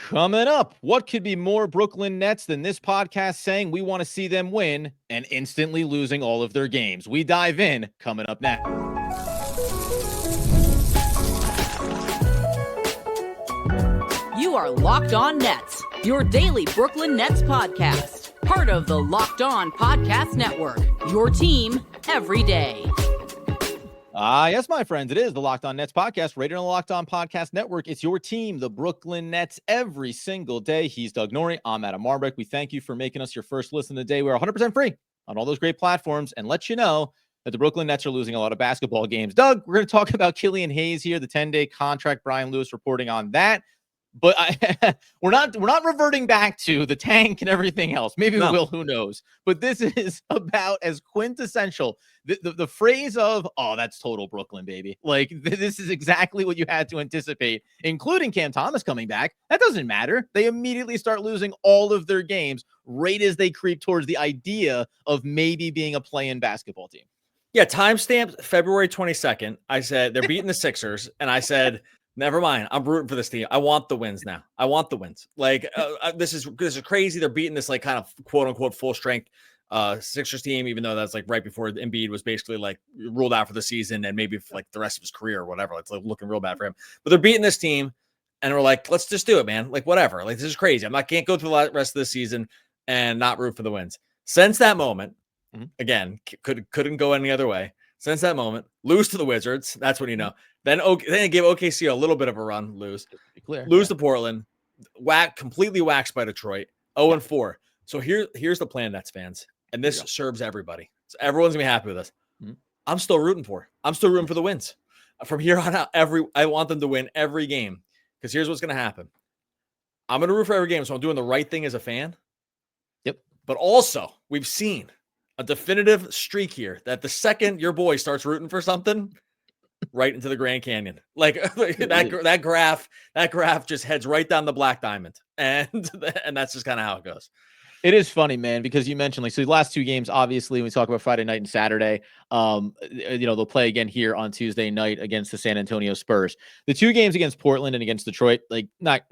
Coming up, what could be more Brooklyn Nets than this podcast saying we want to see them win and instantly losing all of their games? We dive in coming up next. You are Locked On Nets, your daily Brooklyn Nets podcast. Part of the Locked On Podcast Network, your team every day. Yes, my friends, it is the Locked On Nets podcast, rated on the Locked On Podcast Network. It's your team, the Brooklyn Nets, every single day. He's Doug Norrie. I'm Adam Marbeck. We thank you for making us your first listen of the day. We're 100% free on all those great platforms and let you know that the Brooklyn Nets are losing a lot of basketball games. Doug, we're going to talk about Killian Hayes here, the 10-day contract. Brian Lewis reporting on that. But we're not reverting back to the tank and everything else. Maybe we will, who knows? But this is about as quintessential. The phrase of, oh, that's total Brooklyn, baby. Like, this is exactly what you had to anticipate, including Cam Thomas coming back. That doesn't matter. They immediately start losing all of their games right as they creep towards the idea of maybe being a play-in basketball team. Yeah, timestamp February 22nd. I said they're beating the Sixers, and I said, never mind. I'm rooting for this team. I want the wins now. I want the wins. Like this is crazy. They're beating this like kind of quote unquote full strength Sixers team, even though that's like right before Embiid was basically like ruled out for the season and maybe for like the rest of his career or whatever. It's like looking real bad for him. But they're beating this team, and we're like, let's just do it, man. Like whatever. Like this is crazy. Can't go through the rest of the season and not root for the wins. Since that moment, again, couldn't go any other way. Since that moment, lose to the Wizards. That's when you know. Then it gave OKC a little bit of a run. Lose to Portland. Completely waxed by Detroit. 0-4. So here's the plan, Nets fans, and this serves everybody. So everyone's gonna be happy with us. I'm still rooting for the wins. From here on out, I want them to win every game because here's what's gonna happen. I'm gonna root for every game, so I'm doing the right thing as a fan. Yep. But also, we've seen a definitive streak here that the second your boy starts rooting for something, right into the Grand Canyon, like that graph just heads right down the Black Diamond, and that's just kind of how it goes. It is funny, man, because you mentioned like, so the last two games, obviously, when we talk about Friday night and Saturday, they'll play again here on Tuesday night against the San Antonio Spurs. The two games against Portland and against Detroit, like not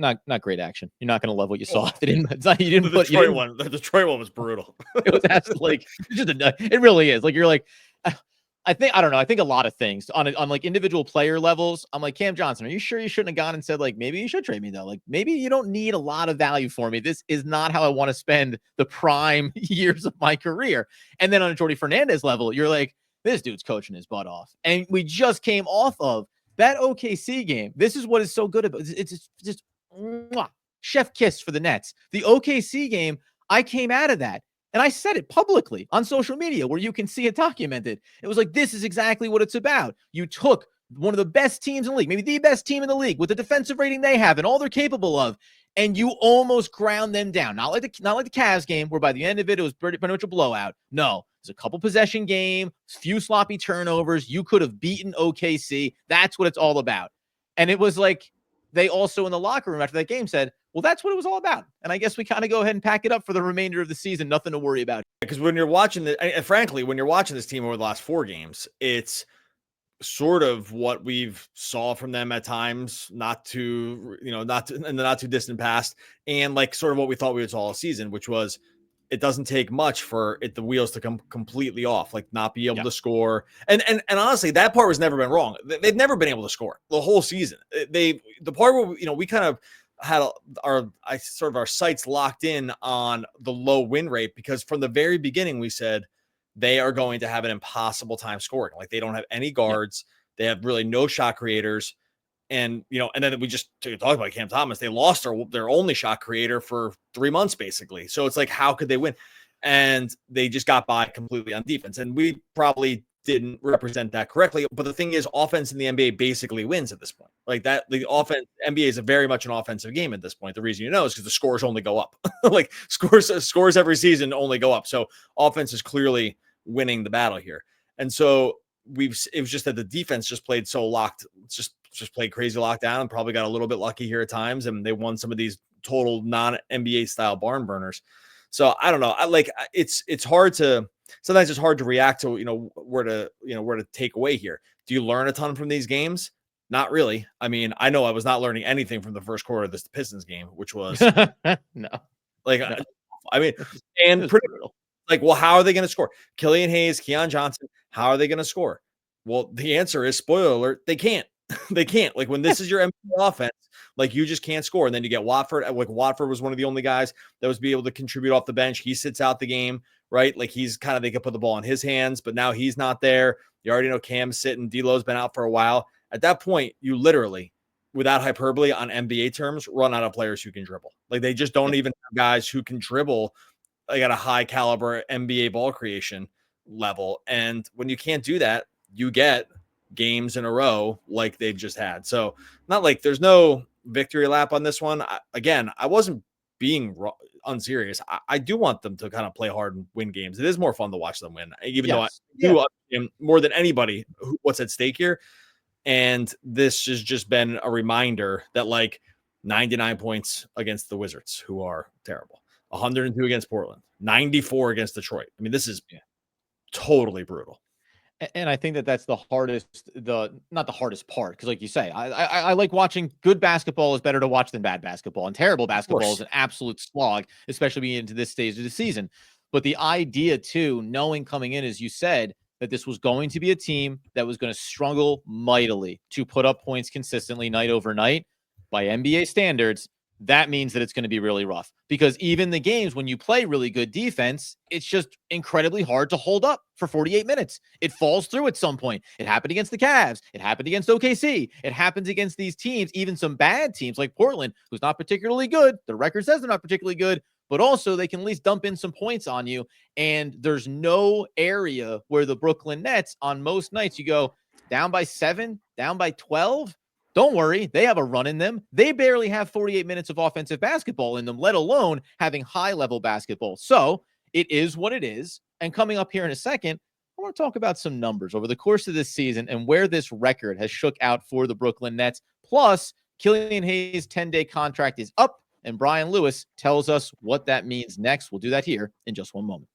great action. You're not going to love what you saw. The Detroit one was brutal. It was absolutely it really is. Like, you're like, I think a lot of things on like individual player levels. I'm like, Cam Johnson, are you sure you shouldn't have gone and said like, maybe you should trade me though? Like maybe you don't need a lot of value for me. This is not how I want to spend the prime years of my career. And then on a Jordy Fernandez level, you're like, this dude's coaching his butt off. And we just came off of that OKC game. This is what is so good about it. It's just chef kiss for the Nets. The OKC game, I came out of that. And I said it publicly on social media where you can see it documented. It was like, this is exactly what it's about. You took one of the best teams in the league, maybe the best team in the league with the defensive rating they have and all they're capable of, and you almost ground them down. Not like the Cavs game where by the end of it was pretty much a blowout. No, it's a couple possession game, few sloppy turnovers. You could have beaten OKC. That's what it's all about. And it was like they also in the locker room after that game said, well, that's what it was all about. And I guess we kind of go ahead and pack it up for the remainder of the season. Nothing to worry about. Because when you're watching when you're watching this team over the last 4 games, it's sort of what we've saw from them at times, not in the not too distant past. And like sort of what we thought we saw all season, which was it doesn't take much for the wheels to come completely off, like not be able to score. And honestly, that part has never been wrong. They've never been able to score the whole season. The part where, we kind of had our sights locked in on the low win rate because from the very beginning we said they are going to have an impossible time scoring. Like they don't have any guards. They have really no shot creators. And then we just talked about Cam Thomas. They lost their only shot creator for 3 months, basically. So it's like, how could they win? And they just got by completely on defense. And we probably didn't represent that correctly. But the thing is, offense in the NBA basically wins at this point. Like that, the offense, NBA is very much an offensive game at this point. The reason is because the scores only go up. Like scores every season only go up. So offense is clearly winning the battle here. And so it was just that the defense just played so locked, just played crazy lockdown and probably got a little bit lucky here at times. And they won some of these total non-NBA style barn burners. So I don't know. It's hard to, sometimes it's hard to react to, where to take away here. Do you learn a ton from these games? Not really. I mean, I know I was not learning anything from the first quarter of this Pistons game, which was No, like, no. I mean, It and was pretty brutal. like, well, how are they going to score? Killian Hayes, Keon Johnson, how are they going to score? Well, the answer is spoiler alert, they can't. They can't. Like when this is your NBA offense, like you just can't score. And then you get Watford. Like Watford was one of the only guys that was be able to contribute off the bench. He sits out the game, right? Like he's kind of, they could put the ball in his hands, but now he's not there. You already know Cam's sitting. D'Lo's been out for a while. At that point, you literally, without hyperbole on NBA terms, run out of players who can dribble. Like they just don't even have guys who can dribble like at a high caliber NBA ball creation level. And when you can't do that, you get games in a row like they've just had. So not like there's no victory lap on this one. I wasn't being unserious. I do want them to kind of play hard and win games. It is more fun to watch them win, even though I do understand more than anybody what's at stake here. And this has just been a reminder that like 99 points against the Wizards, who are terrible, 102 against Portland, 94 against Detroit. I mean, this is totally brutal. And I think that that's the hardest, not the hardest part, because like you say, I like watching good basketball is better to watch than bad basketball, and terrible basketball is an absolute slog, especially being into this stage of the season. But the idea too, knowing coming in, as you said, that this was going to be a team that was going to struggle mightily to put up points consistently night over night by NBA standards, that means that it's going to be really rough, because even the games when you play really good defense, it's just incredibly hard to hold up for 48 minutes. It falls through at some point. It happened against the Cavs. It happened against OKC. It happens against these teams, even some bad teams like Portland, who's not particularly good. The record says they're not particularly good, but also they can at least dump in some points on you. And there's no area where the Brooklyn Nets on most nights you go down by 7, down by 12. Don't worry, they have a run in them. They barely have 48 minutes of offensive basketball in them, let alone having high-level basketball. So it is what it is. And coming up here in a second, I want to talk about some numbers over the course of this season and where this record has shook out for the Brooklyn Nets. Plus, Killian Hayes' 10-day contract is up, and Brian Lewis tells us what that means next. We'll do that here in just one moment.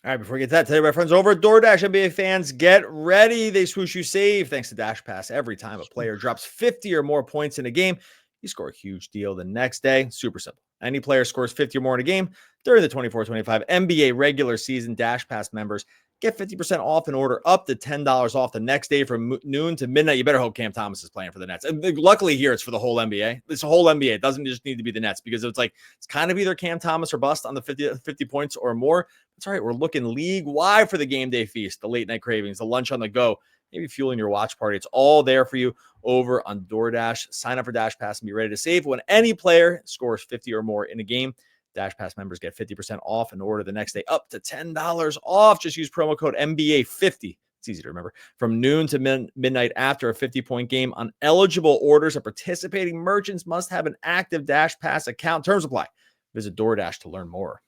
All right, before we get to that, tell you my friends over at DoorDash. NBA fans, get ready. They swoosh you save thanks to Dash Pass. Every time a player drops 50 or more points in a game, you score a huge deal the next day. Super simple. Any player scores 50 or more in a game during the 24-25 NBA regular season, Dash Pass members get 50% off and order up to $10 off the next day from noon to midnight. You better hope Cam Thomas is playing for the Nets. And luckily here, it's for the whole NBA. It's a whole NBA. It doesn't just need to be the Nets, because it's like, it's kind of either Cam Thomas or bust on the 50 points or more. That's all right. We're looking league-wide for the game day feast, the late night cravings, the lunch on the go, maybe fueling your watch party. It's all there for you over on DoorDash. Sign up for Dash Pass and be ready to save when any player scores 50 or more in a game. Dash Pass members get 50% off and order the next day up to $10 off. Just use promo code NBA50. It's easy to remember. From noon to midnight after a 50-point game on eligible orders of participating merchants must have an active Dash Pass account. Terms apply. Visit DoorDash to learn more.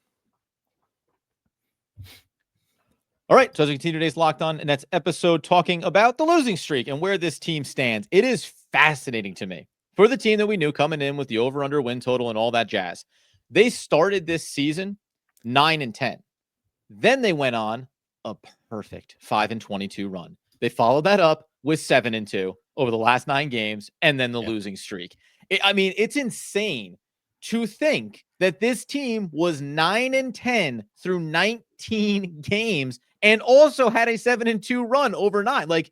All right, so as we continue today's Locked On Nets episode talking about the losing streak and where this team stands, it is fascinating to me. For the team that we knew coming in with the over-under win total and all that jazz, they started this season 9-10. Then they went on a perfect 5-22 run. They followed that up with 7-2 over the last 9 games, and then the losing streak. It's insane to think that this team was 9-10 through 19 games and also had a 7-2 run over 9. Like,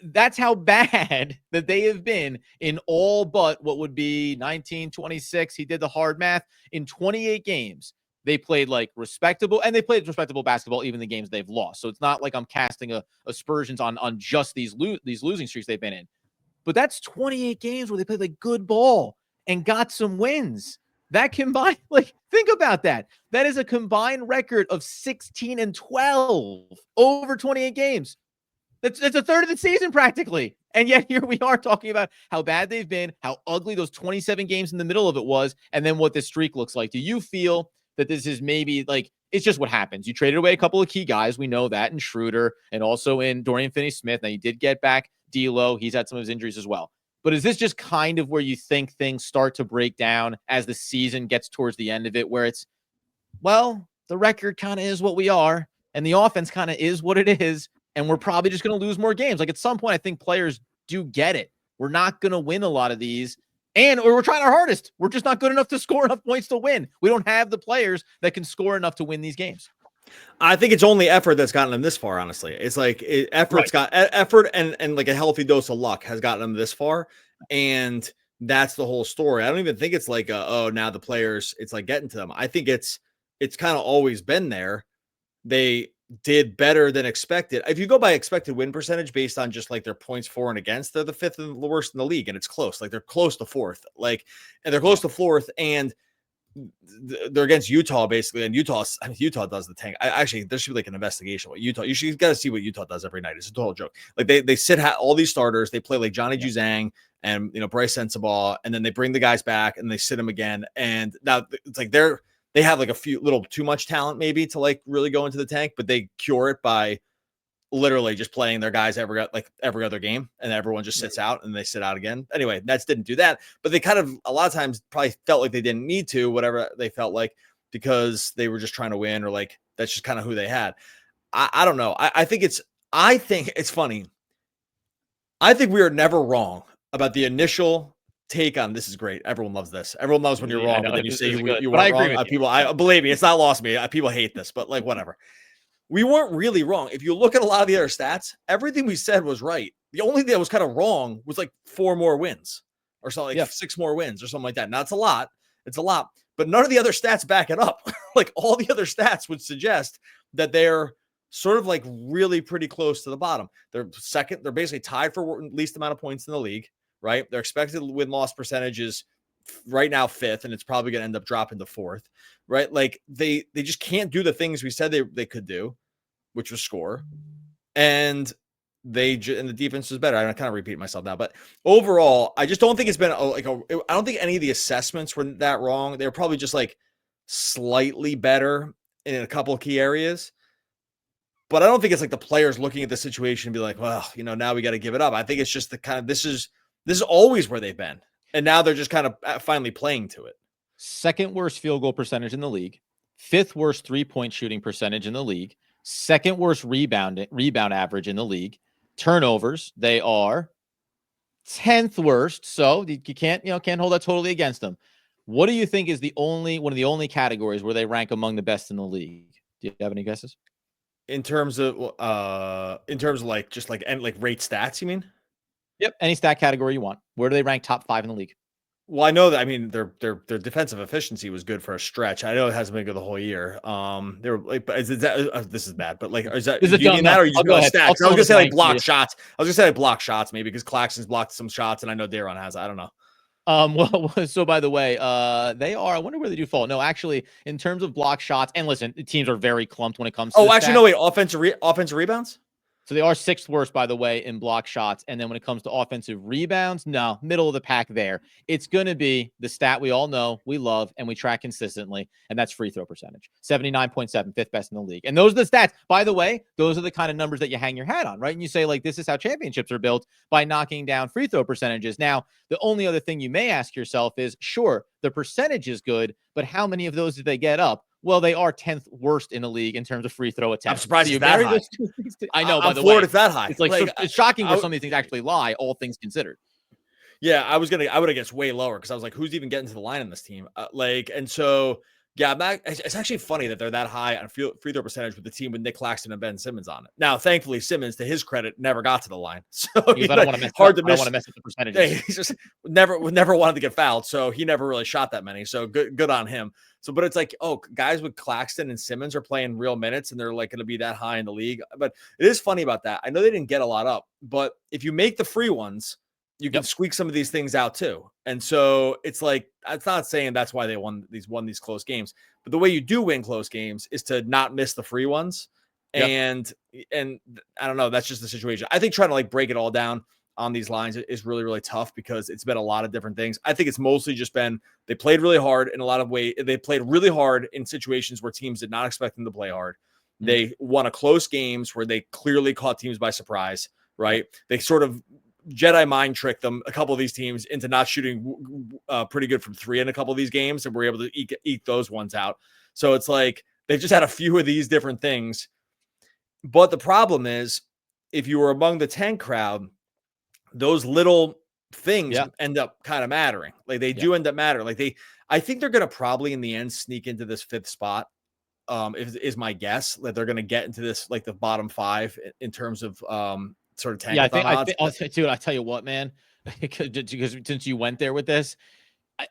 that's how bad that they have been in all but what would be 19, 26. He did the hard math. In 28 games, they played like respectable, and they played respectable basketball, even the games they've lost. So it's not like I'm casting aspersions on just these losing streaks they've been in. But that's 28 games where they played like good ball and got some wins. That combined, like, think about that. That is a combined record of 16-12 over 28 games. That's a third of the season practically. And yet here we are talking about how bad they've been, how ugly those 27 games in the middle of it was, and then what this streak looks like. Do you feel that this is maybe like, it's just what happens? You traded away a couple of key guys. We know that in Schroeder and also in Dorian Finney-Smith. Now you did get back D'Lo. He's had some of his injuries as well. But is this just kind of where you think things start to break down as the season gets towards the end of it, where it's, well, the record kind of is what we are, and the offense kind of is what it is, and we're probably just going to lose more games? Like, at some point, I think players do get it. We're not going to win a lot of these. Or we're trying our hardest. We're just not good enough to score enough points to win. We don't have the players that can score enough to win these games. I think it's only effort that's gotten them this far, honestly. It's like effort and like a healthy dose of luck has gotten them this far. And that's the whole story. I don't even think it's like, now the players, it's like getting to them. I think it's kind of always been there. They did better than expected. If you go by expected win percentage based on just like their points for and against, they're the 5th and the worst in the league, and it's close. Like they're close to 4th, and they're close to 4th, and they're against Utah basically. And Utah does the tank. There should be like an investigation. What Utah, you got to see what Utah does every night. It's a total joke. Like they sit all these starters. They play like Johnny Juzang and Bryce Sensabaugh, and then they bring the guys back and they sit them again. And now it's like they have like a few little too much talent maybe to like really go into the tank, but they cure it by literally just playing their guys every other game, and everyone just sits out and they sit out again. Anyway, Nets didn't do that, but they kind of a lot of times probably felt like they didn't need to, whatever they felt like, because they were just trying to win, or like that's just kind of who they had. I don't know. I think it's funny. I think we are never wrong about the initial take on this. Is great. Everyone loves this. Everyone loves when you're wrong, but then you say you weren't wrong. People, I believe me, it's not lost me. People hate this, but like whatever. We weren't really wrong. If you look at a lot of the other stats, everything we said was right. The only thing that was kind of wrong was like 4 more wins or something, like 6 more wins or something like that. Now it's a lot. It's a lot, but none of the other stats back it up. Like all the other stats would suggest that they're sort of like really pretty close to the bottom. They're second. They're basically tied for least amount of points in the league, right? Their expected win-loss percentage is right now 5th, and it's probably going to end up dropping to 4th, right? Like they just can't do the things we said they could do, which was score. And and the defense was better. I'm kind of repeating myself now, but overall, I just don't think it's been I don't think any of the assessments were that wrong. They're probably just like slightly better in a couple of key areas. But I don't think it's like the players looking at the situation and be like, well, now we got to give it up. I think it's just the kind of, this is always where they've been. And now they're just kind of finally playing to it. 2nd worst field goal percentage in the league, 5th worst 3-point shooting percentage in the league, 2nd worst rebound average in the league. Turnovers, they are 10th worst. So you can't hold that totally against them. What do you think is one of the only categories where they rank among the best in the league? Do you have any guesses? In terms of like just like rate stats, you mean? Yep. Any stat category you want. Where do they rank top 5 in the league? Well, I know that. I mean, their defensive efficiency was good for a stretch. I know it hasn't been good the whole year. They were like, but this is bad. But like, is that do you mean that, or you just go stats? I was gonna say like block shots. I was gonna say like block shots maybe because Claxton's blocked some shots, and I know Daron has. I don't know. Well, so by the way, they are. I wonder where they do fall. No, actually, in terms of block shots, and listen, the teams are very clumped when it comes to. Oh, actually, no, wait. Offensive rebounds. So they are 6th worst, by the way, in block shots. And then when it comes to offensive rebounds, no, middle of the pack there. It's going to be the stat we all know, we love, and we track consistently, and that's free throw percentage. 79.7, 5th best in the league. And those are the stats. By the way, those are the kind of numbers that you hang your hat on, right? And you say, like, this is how championships are built, by knocking down free throw percentages. Now, the only other thing you may ask yourself is, sure, the percentage is good, but how many of those did they get up? Well, they are 10th worst in the league in terms of free throw attempts. I'm surprised it's that high. I know, by the way. It's that high. It's like it's shocking where some of these things actually lie, all things considered. Yeah, I would have guessed way lower because I was like, who's even getting to the line in this team? And so, yeah, it's actually funny that they're that high on free throw percentage with the team with Nick Claxton and Ben Simmons on it. Now, thankfully, Simmons, to his credit, never got to the line. So I don't want to mess up the percentages. Yeah, he's just never wanted to get fouled, so he never really shot that many. So good on him. So, but it's like, oh, guys with Claxton and Simmons are playing real minutes, and they're like going to be that high in the league. But it is funny about that. I know they didn't get a lot up, but if you make the free ones, you can squeak some of these things out too. And so it's like, it's not saying that's why they won these close games, but the way you do win close games is to not miss the free ones. Yep. And I don't know, that's just the situation. I think trying to like break it all down on these lines is really, really tough because it's been a lot of different things. I think it's mostly just been, they played really hard in a lot of ways. They played really hard in situations where teams did not expect them to play hard. Mm-hmm. They won a close games where they clearly caught teams by surprise, right? They sort of Jedi mind tricked them, a couple of these teams, into not shooting pretty good from 3 in a couple of these games, and were able to eke those ones out. So it's like they've just had a few of these different things. But the problem is, if you were among the 10 crowd, those little things Yeah. end up kind of mattering. Like they Yeah. do end up mattering. Like I think they're going to probably in the end sneak into this 5th spot. Is my guess that they're going to get into this, like the bottom 5 in terms of sort of tankathon odds. I tell you what, man, because since you went there with this,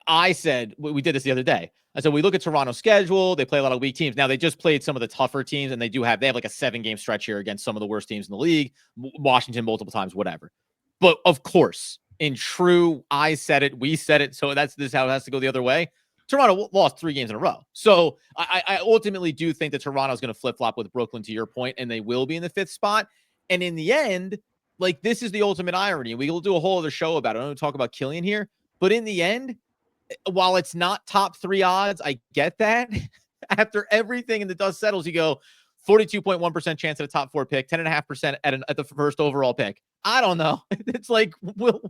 I said, we did this the other day. I said, we look at Toronto's schedule. They play a lot of weak teams. Now they just played some of the tougher teams, and they have like a 7-game stretch here against some of the worst teams in the league, Washington multiple times, whatever. But of course, in true, I said it, we said it. So this is how it has to go the other way. Toronto lost 3 games in a row. So I ultimately do think that Toronto is going to flip-flop with Brooklyn, to your point, and they will be in the 5th spot. And in the end, like, this is the ultimate irony. We will do a whole other show about it. I don't want to talk about Killian here, but in the end, while it's not top 3 odds, I get that. After everything and the dust settles, you go 42.1% chance at a top 4 pick, 10.5% at the first overall pick. I don't know. It's like, will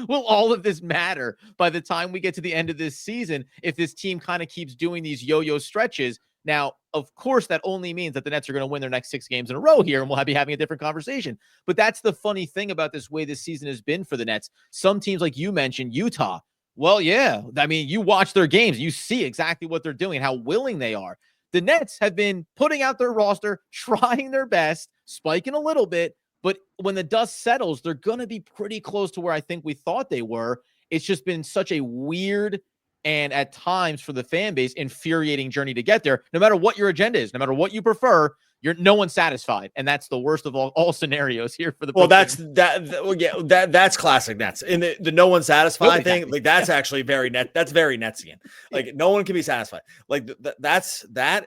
all of this matter by the time we get to the end of this season if this team kind of keeps doing these yo-yo stretches? Now, of course, that only means that the Nets are going to win their next 6 games in a row here, and we'll be having a different conversation. But that's the funny thing about this way this season has been for the Nets. Some teams, like you mentioned, Utah. Well, yeah, I mean, you watch their games, you see exactly what they're doing, how willing they are. The Nets have been putting out their roster, trying their best, spiking a little bit, but when the dust settles, they're going to be pretty close to where I think we thought they were. It's just been such a weird and at times for the fan base, infuriating journey to get there. No matter what your agenda is, no matter what you prefer, no one's satisfied. And that's the worst of all scenarios here for the Brooklyn. That's classic Nets. And the no one satisfied thing, like that's actually very net. That's very Netsian. Like no one can be satisfied. Like that's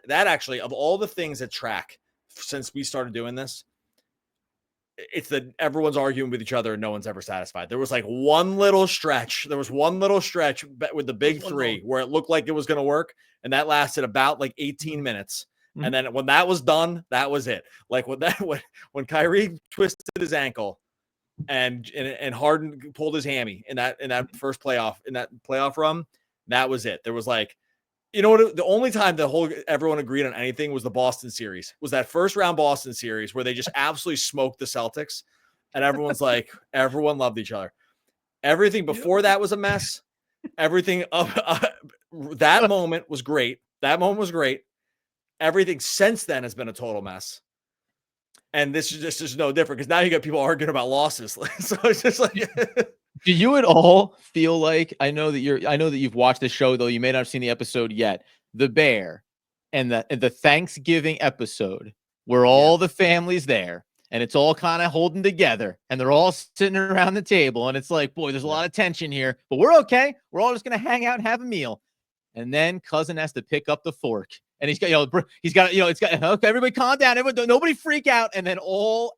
actually, of all the things that track since we started doing this, it's that everyone's arguing with each other and no one's ever satisfied. There was like one little stretch. With the big 3 where it looked like it was going to work. And that lasted about like 18 minutes. Mm-hmm. And then when that was done, that was it. Like when Kyrie twisted his ankle and Harden pulled his hammy in that first playoff run, that was it. There was like, you know what? The only time everyone agreed on anything was the Boston series. Was that first round Boston series where they just absolutely smoked the Celtics, and everyone's like, everyone loved each other. Everything before that was a mess. Everything that moment was great. Everything since then has been a total mess. And this is just no different because now you got people arguing about losses. So it's just like. Do you at all feel like, I know that you've watched the show, though you may not have seen the episode yet, The Bear and the Thanksgiving episode where all the family's there and it's all kind of holding together and they're all sitting around the table and it's like, boy, there's a lot of tension here, but we're okay. We're all just going to hang out and have a meal. And then cousin has to pick up the fork and he's got, okay, everybody calm down. Nobody freak out. And then all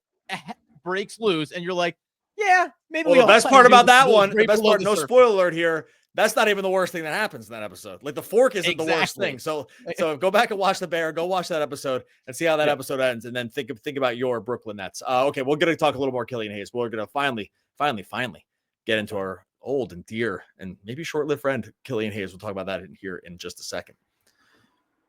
breaks loose. And you're like, yeah, maybe. Well, the best part about that one, the best part, no spoiler alert here, that's not even the worst thing that happens in that episode. Like the fork isn't the worst thing. So go back and watch The Bear, go watch that episode and see how that episode ends. And then think about your Brooklyn Nets. Okay. We're going to talk a little more Killian Hayes. We're going to finally get into our old and dear and maybe short-lived friend, Killian Hayes. We'll talk about that in just a second.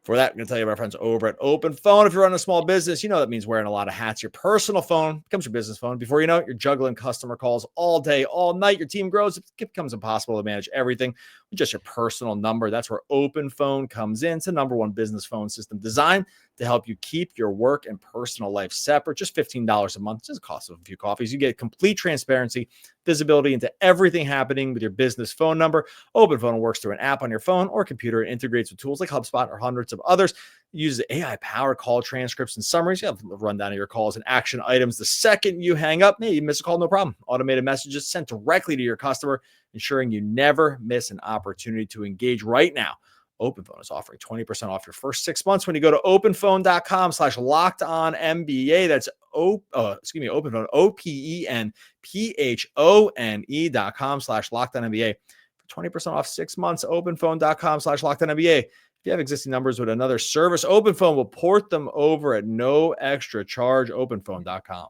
For that, I'm going to tell you about our friends over at Open Phone. If you're running a small business, you know that means wearing a lot of hats. Your personal phone becomes your business phone. Before you know it, you're juggling customer calls all day, all night. Your team grows. It becomes impossible to manage everything with just your personal number. That's where Open Phone comes in. It's the #1 business phone system designed to help you keep your work and personal life separate. Just $15 a month, just the cost of a few coffees. You get complete transparency, visibility into everything happening with your business phone number. Open Phone works through an app on your phone or computer. It integrates with tools like HubSpot or hundreds of others. It uses AI-powered call transcripts and summaries. You have a rundown of your calls and action items. The second you hang up, you miss a call, no problem. Automated messages sent directly to your customer, ensuring you never miss an opportunity to engage. Right now, OpenPhone is offering 20% off your first 6 months when you go to openphone.com/lockedonnba. That's OpenPhone, OPENPHONE.com/lockedonnba for 20% off 6 months. Openphone.com/lockedonnba. If you have existing numbers with another service, OpenPhone will port them over at no extra charge. Openphone.com.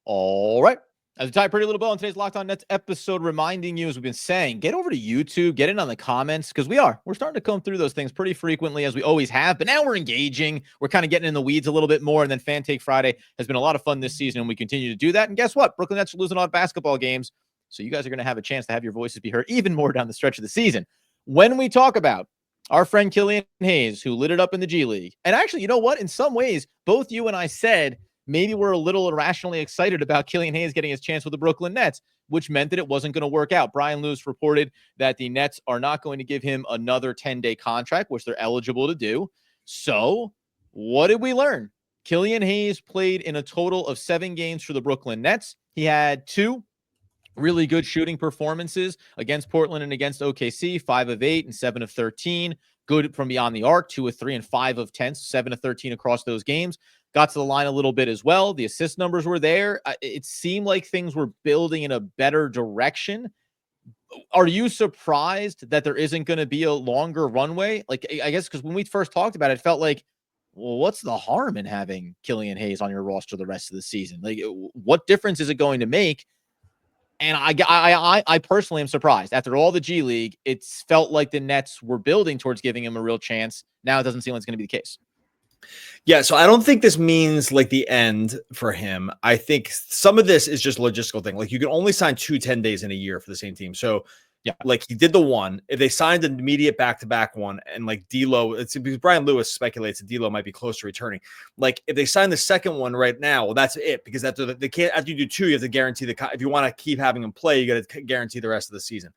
All right. As we tie a pretty little bow on today's Locked On Nets episode, reminding you, as we've been saying, get over to YouTube, get in on the comments, because we're starting to come through those things pretty frequently, as we always have. But now we're engaging. We're kind of getting in the weeds a little bit more. And then Fan Take Friday has been a lot of fun this season, and we continue to do that. And guess what? Brooklyn Nets are losing a lot of basketball games. So you guys are going to have a chance to have your voices be heard even more down the stretch of the season. When we talk about our friend Killian Hayes, who lit it up in the G League. And actually, you know what? In some ways, both you and I said maybe we're a little irrationally excited about Killian Hayes getting his chance with the Brooklyn Nets, which meant that it wasn't going to work out. Brian Lewis reported that the Nets are not going to give him another 10-day contract, which they're eligible to do. So what did we learn? Killian Hayes played in a total of 7 games for the Brooklyn Nets. He had 2 really good shooting performances against Portland and against OKC, 5 of 8 and 7 of 13. Good from beyond the arc, 2 of 3 and 5 of 10, 7 of 13 across those games. Got to the line a little bit as well. The assist numbers were there. It seemed like things were building in a better direction. Are you surprised that there isn't going to be a longer runway? Like, I guess because when we first talked about it, it felt like, well, what's the harm in having Killian Hayes on your roster the rest of the season? Like, what difference is it going to make? And I personally am surprised. After all the G League, it's felt like the Nets were building towards giving him a real chance. Now it doesn't seem like it's going to be the case. Yeah, so I don't think this means like the end for him. I think some of this is just a logistical thing. Like you can only sign 2 10 days in a year for the same team. So yeah, like he did the one. If they signed an immediate back-to-back one, and like D'Lo, it's because Brian Lewis speculates that D'Lo might be close to returning. Like if they sign the second one right now, well, that's it. Because after they can't, after you do 2, you have to guarantee if you want to keep having him play, you got to guarantee the rest of the season.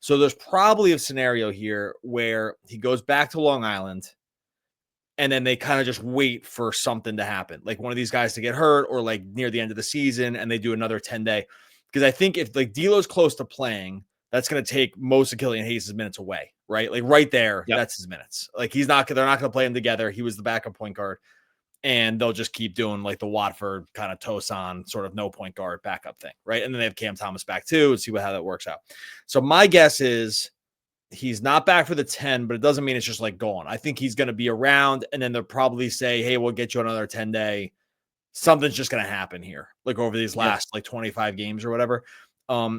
So there's probably a scenario here where he goes back to Long Island, and then they kind of just wait for something to happen, like one of these guys to get hurt, or like near the end of the season, and they do another 10-day. Because I think if like D'Lo's close to playing, that's going to take most of Killian Hayes' minutes away, right? Like right there, yep. That's his minutes. Like they're not going to play him together. He was the backup point guard, and they'll just keep doing like the Watford kind of Tosan sort of no point guard backup thing, right? And then they have Cam Thomas back too, and see how that works out. So my guess is he's not back for the 10, but it doesn't mean it's just like gone. I think he's going to be around, and then they'll probably say, hey, we'll get you another 10-day. Something's just going to happen here, like over these last like 25 games or whatever.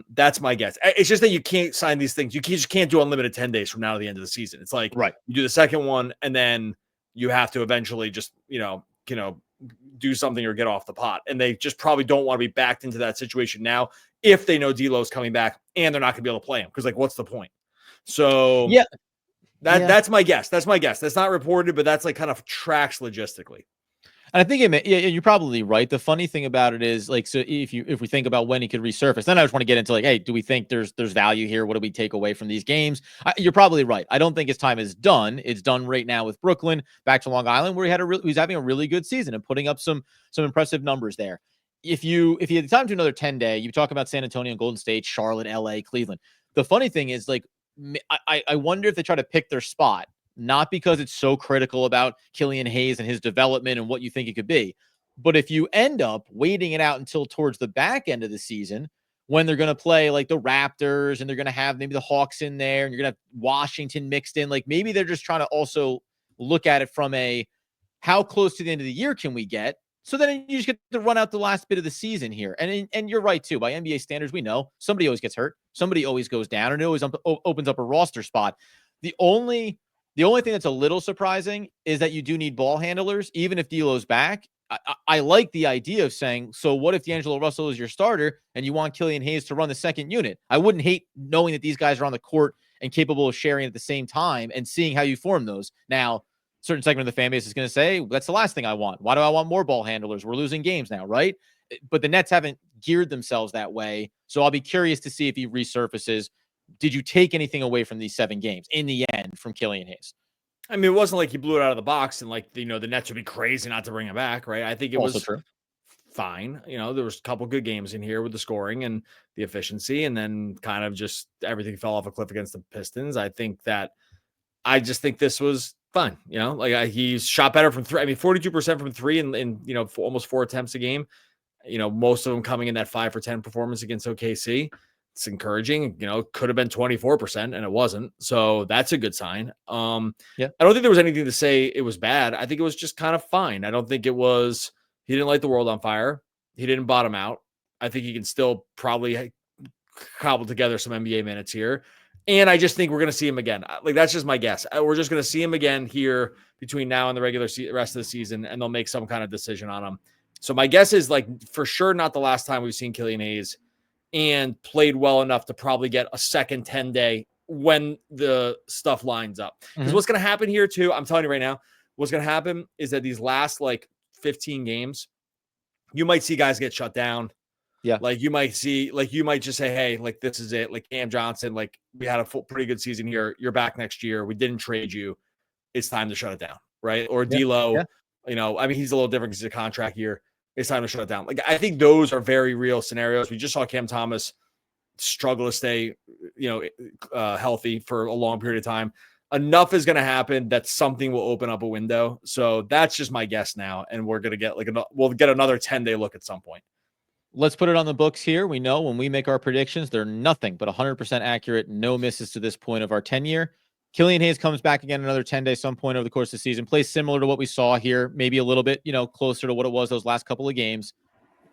That's my guess. It's just that you can't sign these things. You just can't do unlimited 10 days from now to the end of the season. It's like, right, you do the second one, and then you have to eventually just, do something or get off the pot. And they just probably don't want to be backed into that situation now if they know D'Lo's coming back and they're not going to be able to play him. Because like, what's the point? So yeah, that's my guess. That's my guess. That's not reported, but that's like kind of tracks logistically. And I think you're probably right. The funny thing about it is, like, so if we think about when he could resurface, then I just want to get into like, hey, do we think there's value here? What do we take away from these games? You're probably right. I don't think his time is done. It's done right now with Brooklyn, back to Long Island, where he was having a really good season and putting up some impressive numbers there. If you had the time to another 10-day, you talk about San Antonio and Golden State, Charlotte, LA, Cleveland. The funny thing is, like, I wonder if they try to pick their spot. Not because it's so critical about Killian Hayes and his development and what you think it could be, but if you end up waiting it out until towards the back end of the season, when they're going to play like the Raptors and they're going to have maybe the Hawks in there and you're going to have Washington mixed in, like maybe they're just trying to also look at it from how close to the end of the year can we get? So then you just get to run out the last bit of the season here. And you're right too. By NBA standards, we know somebody always gets hurt. Somebody always goes down, and it always opens up a roster spot. The only thing that's a little surprising is that you do need ball handlers, even if D'Lo's back. I like the idea of saying, so what if D'Angelo Russell is your starter and you want Killian Hayes to run the second unit? I wouldn't hate knowing that these guys are on the court and capable of sharing at the same time and seeing how you form those. Now, certain segment of the fan base is going to say, that's the last thing I want. Why do I want more ball handlers? We're losing games now, right? But the Nets haven't geared themselves that way. So I'll be curious to see if he resurfaces. Did you take anything away from these 7 games in the end from Killian Hayes? I mean, it wasn't like he blew it out of the box and like, the Nets would be crazy not to bring him back, right? I think it was true. Fine. There was a couple good games in here with the scoring and the efficiency, and then kind of just everything fell off a cliff against the Pistons. I just think this was fine. He shot better from 3. I mean, 42% from 3 in almost 4 attempts a game. Most of them coming in that 5 for 10 performance against OKC. It's encouraging. Could have been 24% and it wasn't. So that's a good sign. I don't think there was anything to say it was bad. I think it was just kind of fine. I don't think it was, he didn't light the world on fire. He didn't bottom out. I think he can still probably cobble together some NBA minutes here. And I just think we're going to see him again. Like, that's just my guess. We're just going to see him again here between now and the rest of the season, and they'll make some kind of decision on him. So my guess is, like, for sure not the last time we've seen Killian Hayes, and played well enough to probably get a second 10-day when the stuff lines up. Because what's going to happen here too, I'm telling you right now, what's going to happen is that these last like 15 games, you might see guys get shut down. Yeah. Like you might just say, hey, like, this is it. Like, Cam Johnson, like, we had a pretty good season here. You're back next year. We didn't trade you. It's time to shut it down. Right. Or D'Lo, you know, I mean, he's a little different because it's a contract year. It's time to shut it down. Like, I think those are very real scenarios. We just saw Cam Thomas struggle to stay, healthy for a long period of time. Enough is going to happen that something will open up a window. So that's just my guess now. And we're going to get we'll get another 10-day look at some point. Let's put it on the books here. We know when we make our predictions, they're nothing but 100% accurate. No misses to this point of our 10-year. Killian Hayes comes back again another 10 days, some point over the course of the season. Plays similar to what we saw here, maybe a little bit, closer to what it was those last couple of games.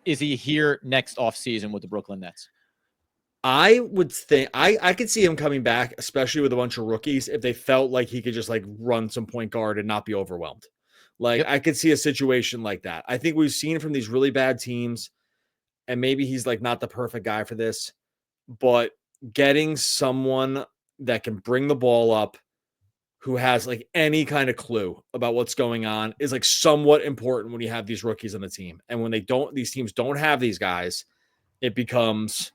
Is he here next offseason with the Brooklyn Nets? I would think I could see him coming back, especially with a bunch of rookies, if they felt like he could just like run some point guard and not be overwhelmed. Like, I could see a situation like that. I think we've seen from these really bad teams, and maybe he's like not the perfect guy for this, but getting someone that can bring the ball up, who has like any kind of clue about what's going on, is like somewhat important when you have these rookies on the team. And when these teams don't have these guys, it becomes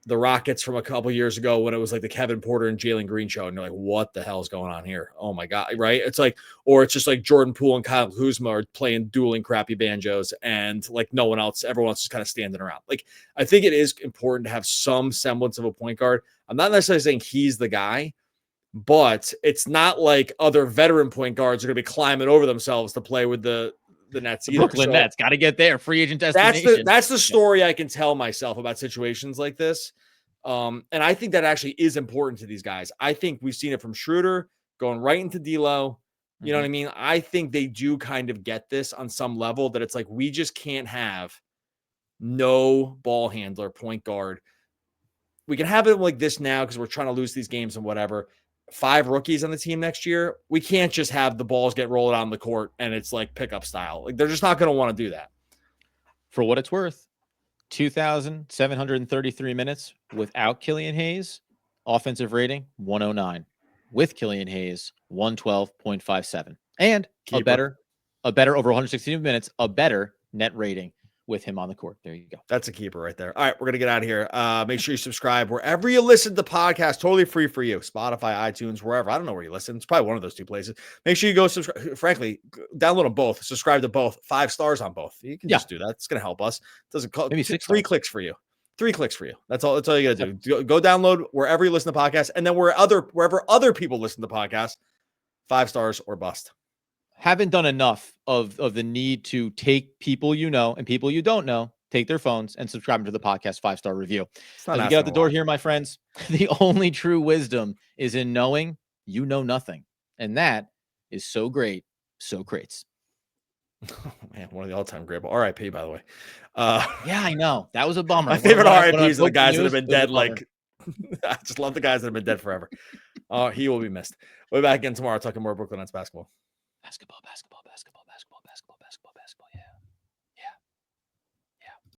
the Rockets from a couple years ago when it was like the Kevin Porter and Jalen Green show. And you're like, what the hell is going on here? Oh my God. Right. It's like, or it's just like Jordan Poole and Kyle Kuzma are playing dueling crappy banjos, and like everyone else just kind of standing around. Like, I think it is important to have some semblance of a point guard. I'm not necessarily saying he's the guy, but it's not like other veteran point guards are going to be climbing over themselves to play with the Nets either. Brooklyn Nets got to get there. Free agent destination. That's the story I can tell myself about situations like this. And I think that actually is important to these guys. I think we've seen it from Schroeder going right into D'Lo. You know what I mean? I think they do kind of get this on some level, that it's like, we just can't have no ball handler point guard. We can have it like this now because we're trying to lose these games and whatever. 5 rookies on the team next year. We can't just have the balls get rolled on the court and it's like pickup style. Like, they're just not going to want to do that. For what it's worth, 2,733 minutes without Killian Hayes, offensive rating 109. With Killian Hayes, 112.57. And Keeper. a better over 116 minutes, a better net rating with him on the court. There you go. That's a keeper right there. All right, we're going to get out of here. Make sure you subscribe wherever you listen to podcasts. Totally free for you. Spotify, iTunes, wherever. I don't know where you listen. It's probably one of those 2 places. Make sure you go subscribe. Frankly, download them both. Subscribe to both. 5 stars on both. You can just do that. It's going to help us. It doesn't cost maybe 3 clicks for you. 3 clicks for you. That's all you got to do. Go download wherever you listen to podcasts, and then wherever other people listen to podcasts, 5 stars or bust. Haven't done enough of the need to take people you know and people you don't know, take their phones and subscribe them to the podcast 5-star review. As we get out the door here, my friends, the only true wisdom is in knowing you know nothing. And that is so great. So crates. Oh, man, one of the all-time great. RIP, by the way. Yeah, I know. That was a bummer. My favorite RIPs are the guys that have been dead. Like, I just love the guys that have been dead forever. He will be missed. We'll be back again tomorrow talking more Brooklyn Nets basketball. Basketball.